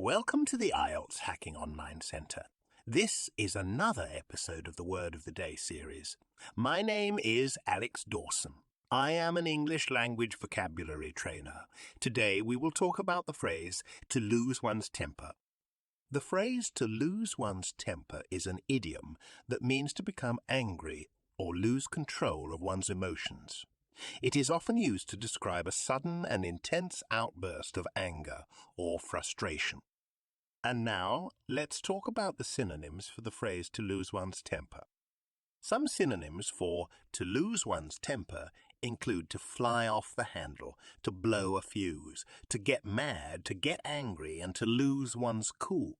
Welcome to the IELTS Hacking Online Centre. This is another episode of the Word of the Day series. My name is Alex Dawson. I am an English language vocabulary trainer. Today we will talk about the phrase to lose one's temper. The phrase to lose one's temper is an idiom that means to become angry or lose control of one's emotions. It is often used to describe a sudden and intense outburst of anger or frustration. And now, let's talk about the synonyms for the phrase to lose one's temper. Some synonyms for to lose one's temper include to fly off the handle, to blow a fuse, to get mad, to get angry, and to lose one's cool.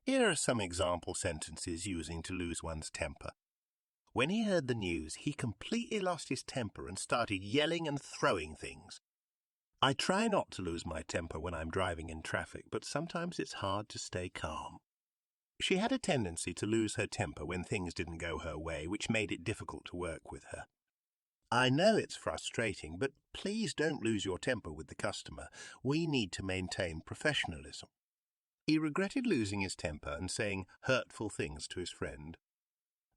Here are some example sentences using to lose one's temper. When he heard the news, he completely lost his temper and started yelling and throwing things. I try not to lose my temper when I'm driving in traffic, but sometimes it's hard to stay calm. She had a tendency to lose her temper when things didn't go her way, which made it difficult to work with her. I know it's frustrating, but please don't lose your temper with the customer. We need to maintain professionalism. He regretted losing his temper and saying hurtful things to his friend.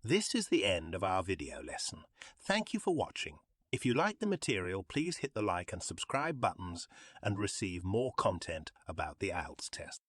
This is the end of our video lesson. Thank you for watching. If you like the material, please hit the like and subscribe buttons and receive more content about the IELTS test.